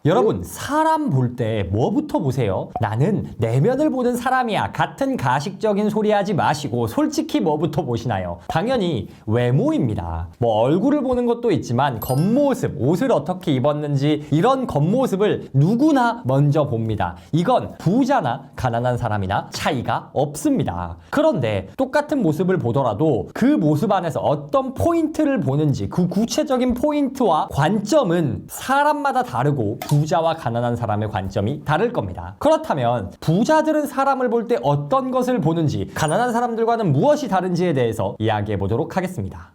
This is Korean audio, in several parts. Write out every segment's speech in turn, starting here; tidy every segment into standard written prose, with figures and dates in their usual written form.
여러분, 사람 볼 때 뭐부터 보세요? 나는 내면을 보는 사람이야 같은 가식적인 소리 하지 마시고 솔직히 뭐부터 보시나요? 당연히 외모입니다. 뭐 얼굴을 보는 것도 있지만 겉모습, 옷을 어떻게 입었는지 이런 겉모습을 누구나 먼저 봅니다. 이건 부자나 가난한 사람이나 차이가 없습니다. 그런데 똑같은 모습을 보더라도 그 모습 안에서 어떤 포인트를 보는지 그 구체적인 포인트와 관점은 사람마다 다르고 부자와 가난한 사람의 관점이 다를 겁니다. 그렇다면 부자들은 사람을 볼 때 어떤 것을 보는지 가난한 사람들과는 무엇이 다른지에 대해서 이야기해 보도록 하겠습니다.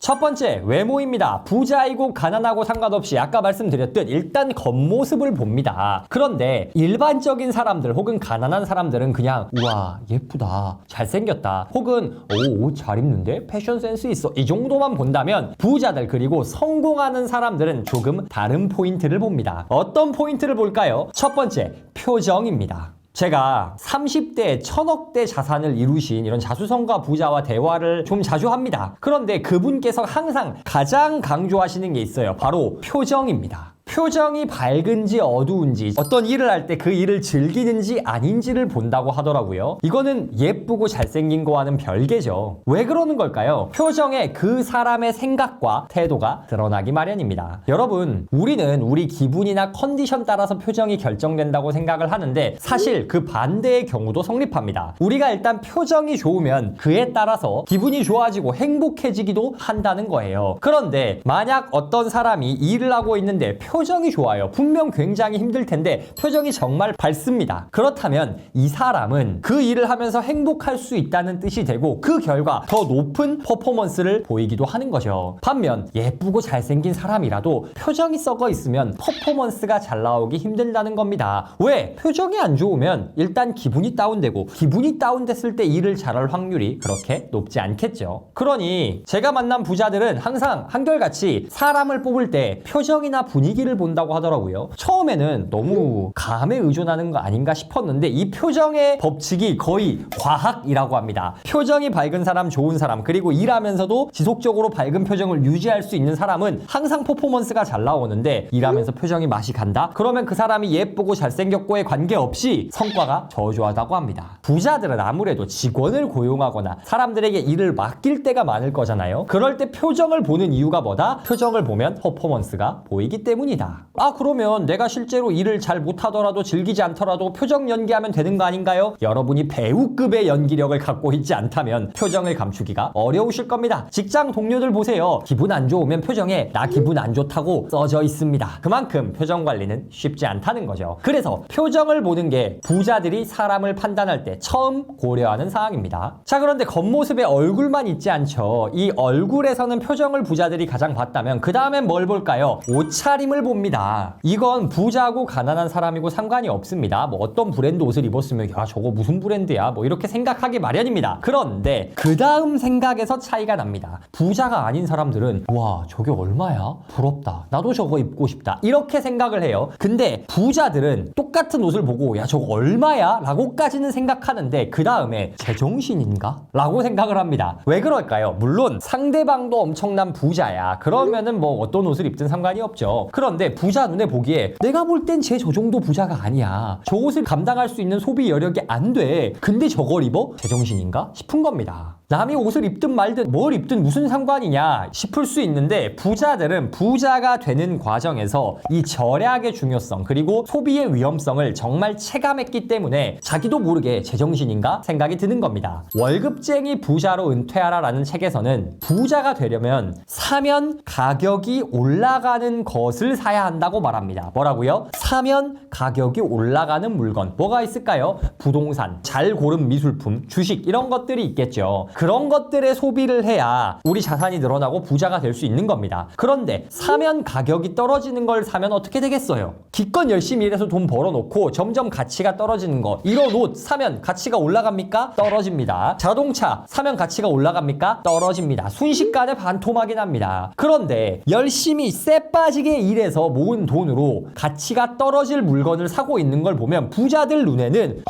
첫 번째, 외모입니다. 부자이고 가난하고 상관없이 아까 말씀드렸듯 일단 겉모습을 봅니다. 그런데 일반적인 사람들 혹은 가난한 사람들은 그냥 우와 예쁘다 잘생겼다 혹은 오, 옷 잘 입는데 패션 센스 있어 이 정도만 본다면 부자들 그리고 성공하는 사람들은 조금 다른 포인트를 봅니다. 어떤 포인트를 볼까요? 첫 번째, 표정입니다. 제가 30대에 1000억대 자산을 이루신 이런 자수성가 부자와 대화를 좀 자주 합니다. 그런데 그분께서 항상 가장 강조하시는 게 있어요. 바로 표정입니다. 표정이 밝은지 어두운지 어떤 일을 할 때 그 일을 즐기는지 아닌지를 본다고 하더라고요. 이거는 예쁘고 잘생긴 거와는 별개죠. 왜 그러는 걸까요? 표정에 그 사람의 생각과 태도가 드러나기 마련입니다. 여러분, 우리는 우리 기분이나 컨디션 따라서 표정이 결정된다고 생각을 하는데 사실 그 반대의 경우도 성립합니다. 우리가 일단 표정이 좋으면 그에 따라서 기분이 좋아지고 행복해지기도 한다는 거예요. 그런데 만약 어떤 사람이 일을 하고 있는데 표정이 좋아요. 분명 굉장히 힘들 텐데 표정이 정말 밝습니다. 그렇다면 이 사람은 그 일을 하면서 행복할 수 있다는 뜻이 되고 그 결과 더 높은 퍼포먼스를 보이기도 하는 거죠. 반면 예쁘고 잘생긴 사람이라도 표정이 썩어 있으면 퍼포먼스가 잘 나오기 힘들다는 겁니다. 왜? 표정이 안 좋으면 일단 기분이 다운되고 기분이 다운됐을 때 일을 잘할 확률이 그렇게 높지 않겠죠. 그러니 제가 만난 부자들은 항상 한결같이 사람을 뽑을 때 표정이나 분위기를 본다고 하더라고요. 처음에는 너무 감에 의존하는 거 아닌가 싶었는데 이 표정의 법칙이 거의 과학이라고 합니다. 표정이 밝은 사람, 좋은 사람, 그리고 일하면서도 지속적으로 밝은 표정을 유지할 수 있는 사람은 항상 퍼포먼스가 잘 나오는데 일하면서 표정이 맛이 간다? 그러면 그 사람이 예쁘고 잘생겼고에 관계없이 성과가 저조하다고 합니다. 부자들은 아무래도 직원을 고용하거나 사람들에게 일을 맡길 때가 많을 거잖아요. 그럴 때 표정을 보는 이유가 뭐다? 표정을 보면 퍼포먼스가 보이기 때문이다. 그러면 내가 실제로 일을 잘 못하더라도 즐기지 않더라도 표정 연기하면 되는 거 아닌가요? 여러분이 배우급의 연기력을 갖고 있지 않다면 표정을 감추기가 어려우실 겁니다. 직장 동료들 보세요. 기분 안 좋으면 표정에 나 기분 안 좋다고 써져 있습니다. 그만큼 표정 관리는 쉽지 않다는 거죠. 그래서 표정을 보는 게 부자들이 사람을 판단할 때 처음 고려하는 사항입니다. 자, 그런데 겉모습에 얼굴만 있지 않죠. 이 얼굴에서는 표정을 부자들이 가장 봤다면 그 다음엔 뭘 볼까요? 옷차림을 봅니다. 이건 부자고 가난한 사람이고 상관이 없습니다. 뭐 어떤 브랜드 옷을 입었으면 야 저거 무슨 브랜드야 뭐 이렇게 생각하기 마련입니다. 그런데 그 다음 생각에서 차이가 납니다. 부자가 아닌 사람들은 와 저게 얼마야? 부럽다. 나도 저거 입고 싶다. 이렇게 생각을 해요. 근데 부자들은 똑같은 옷을 보고 야 저거 얼마야? 라고까지는 생각하는데 그 다음에 제정신인가? 라고 생각을 합니다. 왜 그럴까요? 물론 상대방도 엄청난 부자야. 그러면은 뭐 어떤 옷을 입든 상관이 없죠. 그런데 부자 눈에 보기에 내가 볼 땐 쟤 저 정도 부자가 아니야. 저 옷을 감당할 수 있는 소비 여력이 안 돼. 근데 저걸 입어? 제정신인가? 싶은 겁니다. 남이 옷을 입든 말든 뭘 입든 무슨 상관이냐 싶을 수 있는데 부자들은 부자가 되는 과정에서 이 절약의 중요성 그리고 소비의 위험성을 정말 체감했기 때문에 자기도 모르게 제정신인가 생각이 드는 겁니다. 월급쟁이 부자로 은퇴하라라는 책에서는 부자가 되려면 사면 가격이 올라가는 것을 사야 한다고 말합니다. 뭐라고요? 사면 가격이 올라가는 물건 뭐가 있을까요? 부동산, 잘 고른 미술품, 주식 이런 것들이 있겠죠. 그런 것들의 소비를 해야 우리 자산이 늘어나고 부자가 될 수 있는 겁니다. 그런데 사면 가격이 떨어지는 걸 사면 어떻게 되겠어요? 기껏 열심히 일해서 돈 벌어놓고 점점 가치가 떨어지는 거 이런 옷 사면 가치가 올라갑니까? 떨어집니다. 자동차 사면 가치가 올라갑니까? 떨어집니다. 순식간에 반토막이 납니다. 그런데 열심히 쎄 빠지게 일해서 모은 돈으로 가치가 떨어질 물건을 사고 있는 걸 보면 부자들 눈에는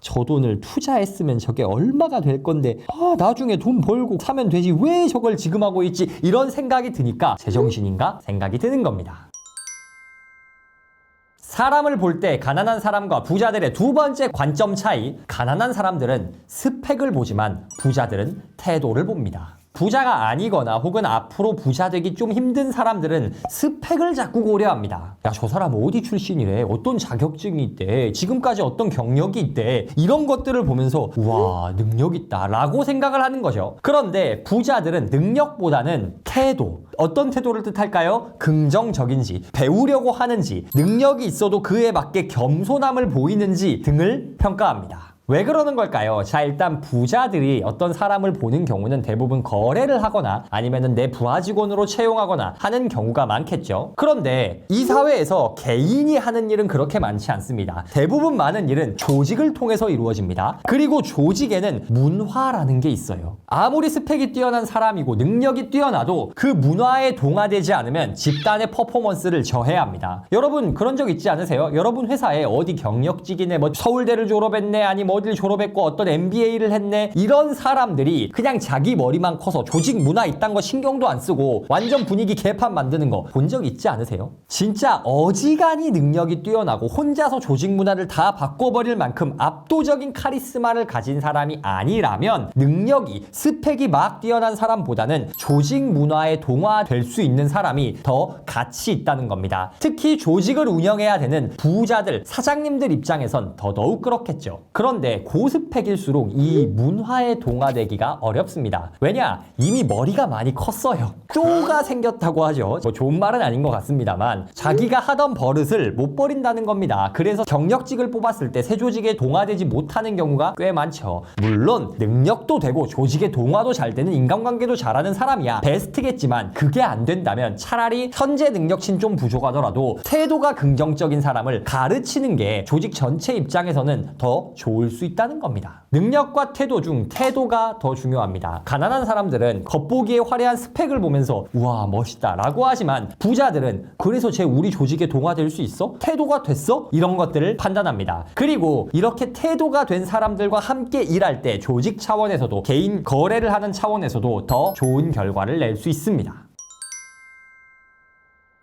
저 돈을 투자했으면 저게 얼마가 될 건데 나중에 돈 벌고 사면 되지 왜 저걸 지금 하고 있지 이런 생각이 드니까 제정신인가 생각이 드는 겁니다. 사람을 볼 때 가난한 사람과 부자들의 두 번째 관점 차이, 가난한 사람들은 스펙을 보지만 부자들은 태도를 봅니다. 부자가 아니거나 혹은 앞으로 부자 되기 좀 힘든 사람들은 스펙을 자꾸 고려합니다. 야, 저 사람 어디 출신이래? 어떤 자격증이 있대? 지금까지 어떤 경력이 있대? 이런 것들을 보면서 우와, 능력 있다 라고 생각을 하는 거죠. 그런데 부자들은 능력보다는 태도, 어떤 태도를 뜻할까요? 긍정적인지, 배우려고 하는지, 능력이 있어도 그에 맞게 겸손함을 보이는지 등을 평가합니다. 왜 그러는 걸까요? 자, 일단 부자들이 어떤 사람을 보는 경우는 대부분 거래를 하거나 아니면은 내 부하 직원으로 채용하거나 하는 경우가 많겠죠. 그런데 이 사회에서 개인이 하는 일은 그렇게 많지 않습니다. 대부분 많은 일은 조직을 통해서 이루어집니다. 그리고 조직에는 문화라는 게 있어요. 아무리 스펙이 뛰어난 사람이고 능력이 뛰어나도 그 문화에 동화되지 않으면 집단의 퍼포먼스를 저해야 합니다. 여러분 그런 적 있지 않으세요? 여러분 회사에 어디 경력직이네, 뭐 서울대를 졸업했네, 아니 뭐 어디를 졸업했고 어떤 MBA를 했네, 이런 사람들이 그냥 자기 머리만 커서 조직 문화 이딴 거 신경도 안 쓰고 완전 분위기 개판 만드는 거 본 적 있지 않으세요? 진짜 어지간히 능력이 뛰어나고 혼자서 조직 문화를 다 바꿔버릴 만큼 압도적인 카리스마를 가진 사람이 아니라면 능력이, 스펙이 막 뛰어난 사람보다는 조직 문화에 동화될 수 있는 사람이 더 가치 있다는 겁니다. 특히 조직을 운영해야 되는 부자들, 사장님들 입장에선 더더욱 그렇겠죠. 그런데 고스펙일수록 이 문화에 동화되기가 어렵습니다. 왜냐? 이미 머리가 많이 컸어요. 쪼가 생겼다고 하죠. 뭐 좋은 말은 아닌 것 같습니다만 자기가 하던 버릇을 못 버린다는 겁니다. 그래서 경력직을 뽑았을 때 새 조직에 동화되지 못하는 경우가 꽤 많죠. 물론 능력도 되고 조직에 동화도 잘 되는, 인간관계도 잘하는 사람이야 베스트겠지만 그게 안 된다면 차라리 현재 능력치는 좀 부족하더라도 태도가 긍정적인 사람을 가르치는 게 조직 전체 입장에서는 더 좋을 수 있다는 겁니다. 능력과 태도 중 태도가 더 중요합니다. 가난한 사람들은 겉보기에 화려한 스펙을 보면서 우와 멋있다 라고 하지만 부자들은 그래서 쟤 우리 조직에 동화될 수 있어? 태도가 됐어? 이런 것들을 판단합니다. 그리고 이렇게 태도가 된 사람들과 함께 일할 때 조직 차원에서도 개인 거래를 하는 차원에서도 더 좋은 결과를 낼 수 있습니다.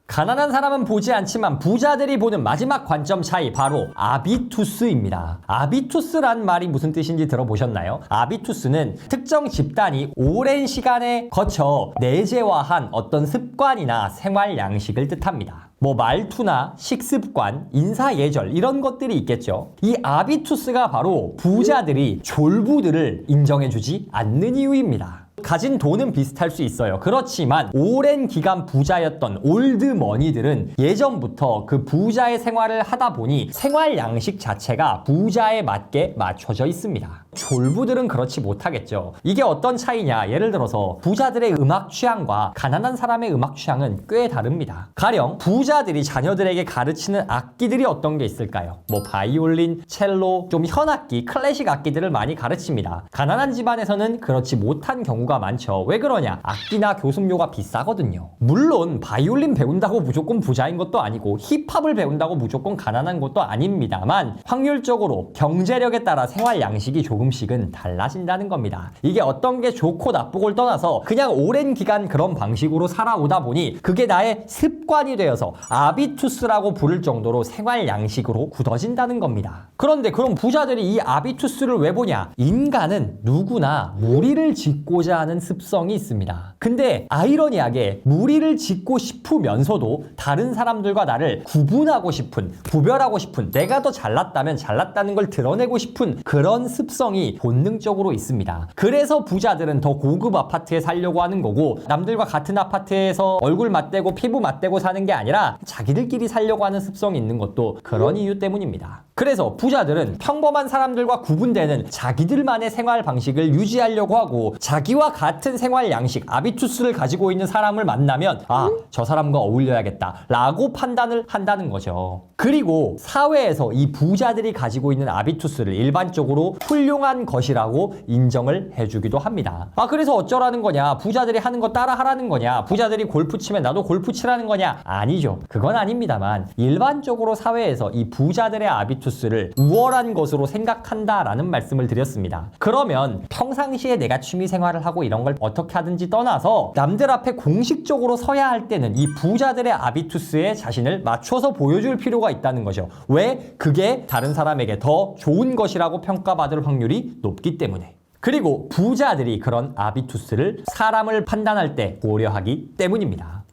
가난한 사람은 보지 않지만 부자들이 보는 마지막 관점 차이, 바로 아비투스입니다. 아비투스란 말이 무슨 뜻인지 들어보셨나요? 아비투스는 특정 집단이 오랜 시간에 거쳐 내재화한 어떤 습관이나 생활 양식을 뜻합니다. 뭐 말투나 식습관, 인사 예절 이런 것들이 있겠죠. 이 아비투스가 바로 부자들이 졸부들을 인정해주지 않는 이유입니다. 가진 돈은 비슷할 수 있어요. 그렇지만 오랜 기간 부자였던 올드머니들은 예전부터 그 부자의 생활을 하다 보니 생활 양식 자체가 부자에 맞게 맞춰져 있습니다. 졸부들은 그렇지 못하겠죠. 이게 어떤 차이냐? 예를 들어서 부자들의 음악 취향과 가난한 사람의 음악 취향은 꽤 다릅니다. 가령 부자들이 자녀들에게 가르치는 악기들이 어떤 게 있을까요? 뭐 바이올린, 첼로, 좀 현악기, 클래식 악기들을 많이 가르칩니다. 가난한 집안에서는 그렇지 못한 경우가 많죠. 왜 그러냐? 악기나 교습료가 비싸거든요. 물론 바이올린 배운다고 무조건 부자인 것도 아니고 힙합을 배운다고 무조건 가난한 것도 아닙니다만 확률적으로 경제력에 따라 생활 양식이 조금씩은 달라진다는 겁니다. 이게 어떤 게 좋고 나쁘고를 떠나서 그냥 오랜 기간 그런 방식으로 살아오다 보니 그게 나의 습관이 되어서 아비투스라고 부를 정도로 생활 양식으로 굳어진다는 겁니다. 그런데 그럼 부자들이 이 아비투스를 왜 보냐? 인간은 누구나 무리를 짓고자 하는 습성이 있습니다. 근데 아이러니하게 무리를 짓고 싶으면서도 다른 사람들과 나를 구분하고 싶은, 구별하고 싶은, 내가 더 잘났다면 잘났다는 걸 드러내고 싶은 그런 습성이 본능적으로 있습니다. 그래서 부자들은 더 고급 아파트에 살려고 하는 거고 남들과 같은 아파트에서 얼굴 맞대고 피부 맞대고 사는 게 아니라 자기들끼리 살려고 하는 습성이 있는 것도 그런 이유 때문입니다. 그래서 부자들은 평범한 사람들과 구분되는 자기들만의 생활 방식을 유지하려고 하고 자기와 같은 생활 양식, 아비투스를 가지고 있는 사람을 만나면 아, 저 사람과 어울려야겠다 라고 판단을 한다는 거죠. 그리고 사회에서 이 부자들이 가지고 있는 아비투스를 일반적으로 훌륭한 것이라고 인정을 해주기도 합니다. 아, 그래서 어쩌라는 거냐? 부자들이 하는 거 따라 하라는 거냐? 부자들이 골프 치면 나도 골프 치라는 거냐? 아니죠. 그건 아닙니다만 일반적으로 사회에서 이 부자들의 아비투스 아비투스를 우월한 것으로 생각한다라는 말씀을 드렸습니다. 그러면 평상시에 내가 취미 생활을 하고 이런 걸 어떻게 하든지 떠나서 남들 앞에 공식적으로 서야 할 때는 이 부자들의 아비투스에 자신을 맞춰서 보여줄 필요가 있다는 거죠. 왜? 그게 다른 사람에게 더 좋은 것이라고 평가받을 확률이 높기 때문에. 그리고 부자들이 그런 아비투스를 사람을 판단할 때 고려하기 때문입니다.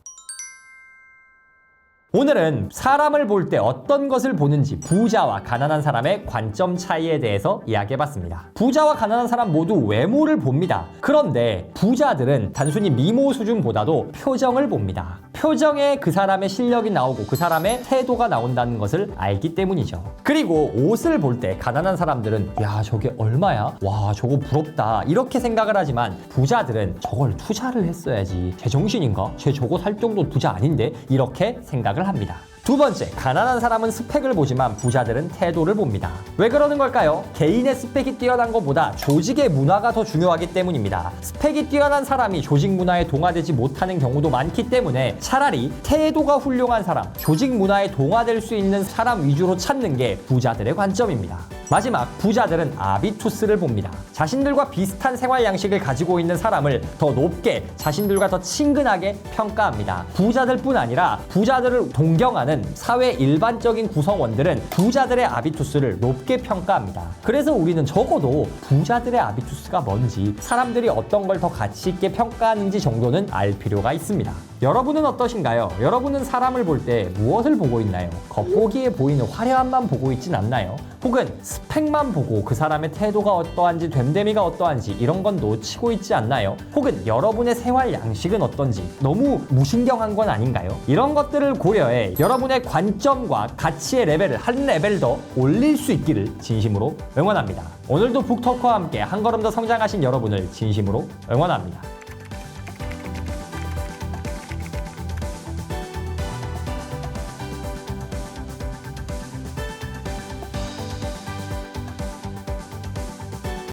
오늘은 사람을 볼 때 어떤 것을 보는지 부자와 가난한 사람의 관점 차이에 대해서 이야기해봤습니다. 부자와 가난한 사람 모두 외모를 봅니다. 그런데 부자들은 단순히 미모 수준보다도 표정을 봅니다. 표정에 그 사람의 실력이 나오고 그 사람의 태도가 나온다는 것을 알기 때문이죠. 그리고 옷을 볼 때 가난한 사람들은 야 저게 얼마야? 와 저거 부럽다 이렇게 생각을 하지만 부자들은 저걸 투자를 했어야지 제정신인가? 쟤 저거 살 정도 부자 아닌데? 이렇게 생각을 합니다. 두 번째, 가난한 사람은 스펙을 보지만 부자들은 태도를 봅니다. 왜 그러는 걸까요? 개인의 스펙이 뛰어난 것보다 조직의 문화가 더 중요하기 때문입니다. 스펙이 뛰어난 사람이 조직 문화에 동화되지 못하는 경우도 많기 때문에 차라리 태도가 훌륭한 사람, 조직 문화에 동화될 수 있는 사람 위주로 찾는 게 부자들의 관점입니다. 마지막, 부자들은 아비투스를 봅니다. 자신들과 비슷한 생활 양식을 가지고 있는 사람을 더 높게, 자신들과 더 친근하게 평가합니다. 부자들뿐 아니라 부자들을 동경하는 사회 일반적인 구성원들은 부자들의 아비투스를 높게 평가합니다. 그래서 우리는 적어도 부자들의 아비투스가 뭔지, 사람들이 어떤 걸 더 가치 있게 평가하는지 정도는 알 필요가 있습니다. 여러분은 어떠신가요? 여러분은 사람을 볼 때 무엇을 보고 있나요? 겉보기에 보이는 화려함만 보고 있진 않나요? 혹은 스펙만 보고 그 사람의 태도가 어떠한지, 됨됨이가 어떠한지 이런 건 놓치고 있지 않나요? 혹은 여러분의 생활 양식은 어떤지 너무 무신경한 건 아닌가요? 이런 것들을 고려해 여러분의 관점과 가치의 레벨을 한 레벨 더 올릴 수 있기를 진심으로 응원합니다. 오늘도 북토크와 함께 한 걸음 더 성장하신 여러분을 진심으로 응원합니다.